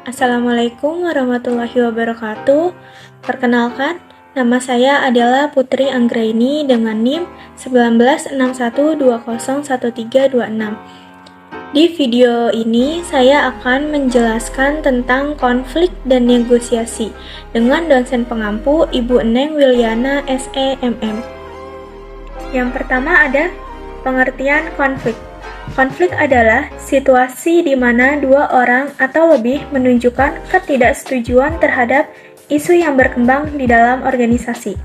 Assalamualaikum warahmatullahi wabarakatuh. Perkenalkan, nama saya adalah Putri Anggraini dengan NIM 1961201326. Di video ini saya akan menjelaskan tentang konflik dan negosiasi dengan dosen pengampu Ibu Neng Wiliana SEMM. Yang pertama ada pengertian konflik. Konflik adalah situasi di mana dua orang atau lebih menunjukkan ketidaksetujuan terhadap isu yang berkembang di dalam organisasi.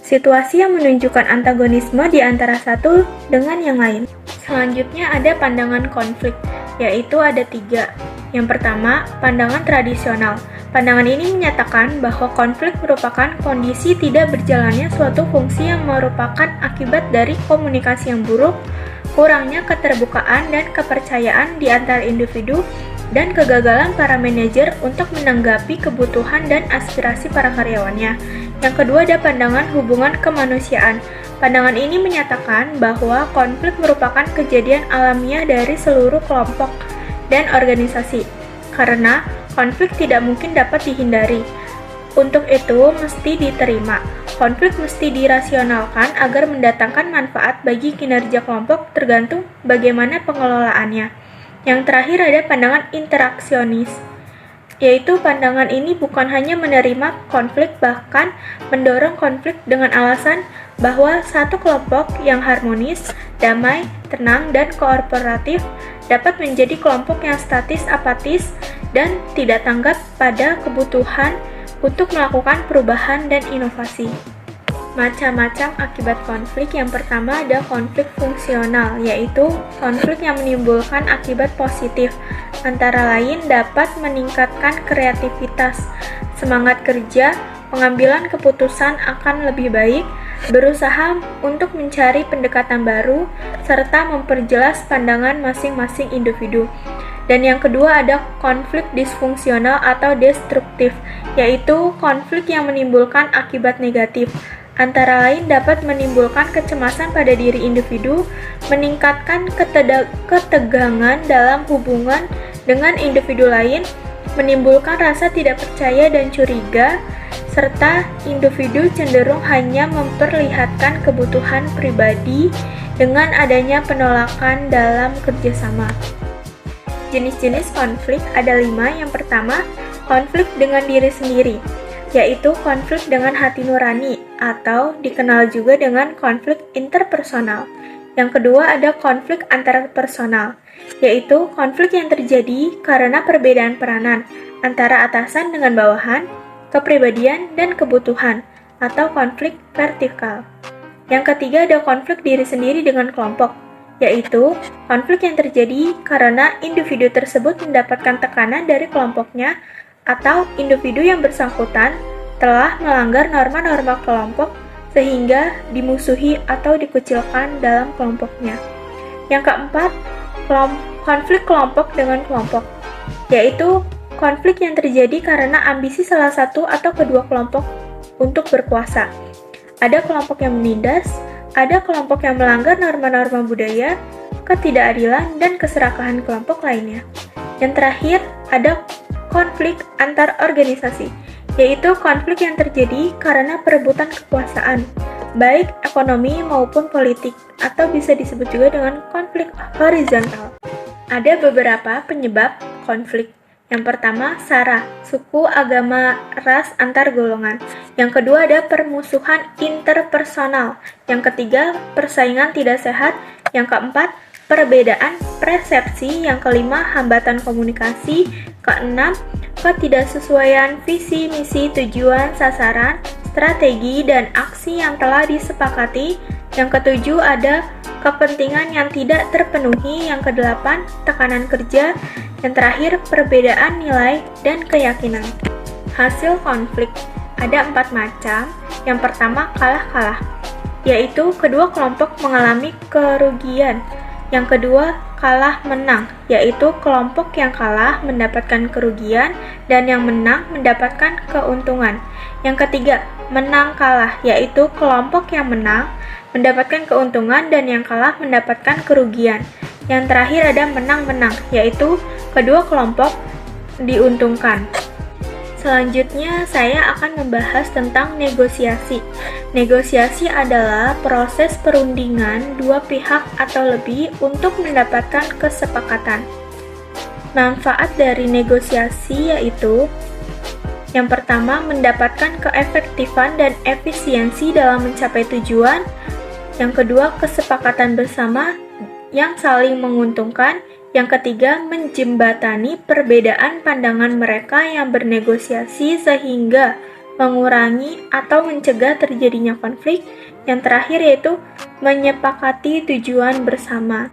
Situasi yang menunjukkan antagonisme di antara satu dengan yang lain. Selanjutnya ada pandangan konflik, yaitu ada 3. Yang pertama, pandangan tradisional. Pandangan ini menyatakan bahwa konflik merupakan kondisi tidak berjalannya suatu fungsi yang merupakan akibat dari komunikasi yang buruk, kurangnya keterbukaan dan kepercayaan di antara individu, dan kegagalan para manajer untuk menanggapi kebutuhan dan aspirasi para karyawannya. Yang kedua ada pandangan hubungan kemanusiaan. Pandangan ini menyatakan bahwa konflik merupakan kejadian alamiah dari seluruh kelompok dan organisasi, karena konflik tidak mungkin dapat dihindari. Untuk itu, mesti diterima. Konflik mesti dirasionalkan agar mendatangkan manfaat bagi kinerja kelompok tergantung bagaimana pengelolaannya. Yang terakhir ada pandangan interaksionis, yaitu pandangan ini bukan hanya menerima konflik, bahkan mendorong konflik dengan alasan bahwa satu kelompok yang harmonis, damai, tenang, dan kooperatif dapat menjadi kelompok yang statis, apatis, dan tidak tanggap pada kebutuhan untuk melakukan perubahan dan inovasi. Macam-macam akibat konflik. Yang pertama ada konflik fungsional, yaitu konflik yang menimbulkan akibat positif, antara lain dapat meningkatkan kreativitas, semangat kerja, pengambilan keputusan akan lebih baik, berusaha untuk mencari pendekatan baru, serta memperjelas pandangan masing-masing individu. Dan yang kedua ada konflik disfungsional atau destruktif, yaitu konflik yang menimbulkan akibat negatif, antara lain dapat menimbulkan kecemasan pada diri individu, meningkatkan ketegangan dalam hubungan dengan individu lain, menimbulkan rasa tidak percaya dan curiga, serta individu cenderung hanya memperlihatkan kebutuhan pribadi dengan adanya penolakan dalam kerjasama. Jenis-jenis konflik ada 5. Yang pertama, konflik dengan diri sendiri, yaitu konflik dengan hati nurani atau dikenal juga dengan konflik interpersonal. Yang kedua ada konflik antarpersonal, yaitu konflik yang terjadi karena perbedaan peranan antara atasan dengan bawahan, kepribadian dan kebutuhan, atau konflik vertikal. Yang ketiga ada konflik diri sendiri dengan kelompok, yaitu konflik yang terjadi karena individu tersebut mendapatkan tekanan dari kelompoknya atau individu yang bersangkutan telah melanggar norma-norma kelompok sehingga dimusuhi atau dikucilkan dalam kelompoknya. Yang keempat, konflik kelompok dengan kelompok, yaitu konflik yang terjadi karena ambisi salah satu atau kedua kelompok untuk berkuasa. Ada kelompok yang menindas, ada kelompok yang melanggar norma-norma budaya, ketidakadilan, dan keserakahan kelompok lainnya. Yang terakhir, ada konflik antar organisasi, yaitu konflik yang terjadi karena perebutan kekuasaan, baik ekonomi maupun politik, atau bisa disebut juga dengan konflik horizontal. Ada beberapa penyebab konflik. Yang pertama, SARA, suku, agama, ras, antar golongan. Yang kedua ada permusuhan interpersonal. Yang ketiga, persaingan tidak sehat. Yang keempat, perbedaan persepsi. Yang kelima, hambatan komunikasi. Keenam, ketidaksesuaian visi, misi, tujuan, sasaran, strategi, dan aksi yang telah disepakati. Yang ketujuh ada kepentingan yang tidak terpenuhi. Yang kedelapan, tekanan kerja. Yang terakhir, perbedaan nilai dan keyakinan. Hasil konflik ada 4 macam. Yang pertama, kalah-kalah, yaitu kedua kelompok mengalami kerugian. Yang kedua, kalah menang, yaitu kelompok yang kalah mendapatkan kerugian dan yang menang mendapatkan keuntungan. Yang ketiga, menang kalah, yaitu kelompok yang menang mendapatkan keuntungan dan yang kalah mendapatkan kerugian. Yang terakhir ada menang-menang, yaitu kedua kelompok diuntungkan. Selanjutnya, saya akan membahas tentang negosiasi. Negosiasi adalah proses perundingan dua pihak atau lebih untuk mendapatkan kesepakatan. Manfaat dari negosiasi yaitu: yang pertama, mendapatkan keefektifan dan efisiensi dalam mencapai tujuan. Yang kedua, kesepakatan bersama yang saling menguntungkan. Yang ketiga, menjembatani perbedaan pandangan mereka yang bernegosiasi sehingga mengurangi atau mencegah terjadinya konflik. Yang terakhir yaitu menyepakati tujuan bersama.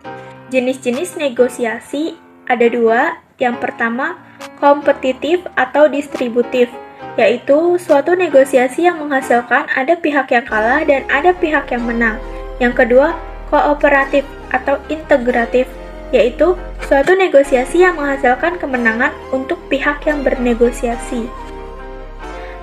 Jenis-jenis negosiasi ada dua. Yang pertama, kompetitif atau distributif, yaitu suatu negosiasi yang menghasilkan ada pihak yang kalah dan ada pihak yang menang. Yang kedua, kooperatif atau integratif, yaitu suatu negosiasi yang menghasilkan kemenangan untuk pihak yang bernegosiasi.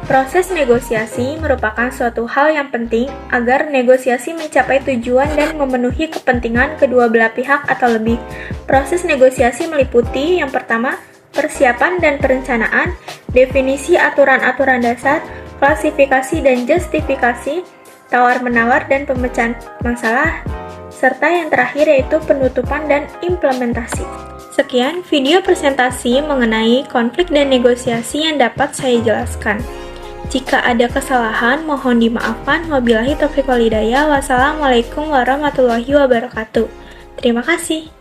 Proses negosiasi merupakan suatu hal yang penting agar negosiasi mencapai tujuan dan memenuhi kepentingan kedua belah pihak atau lebih. Proses negosiasi meliputi yang pertama, persiapan dan perencanaan, definisi aturan-aturan dasar, klasifikasi dan justifikasi, tawar-menawar dan pemecahan masalah, serta yang terakhir yaitu penutupan dan implementasi. Sekian video presentasi mengenai konflik dan negosiasi yang dapat saya jelaskan. Jika ada kesalahan, mohon dimaafkan. Wabillahi taufiq wal hidayah. Wassalamualaikum warahmatullahi wabarakatuh. Terima kasih.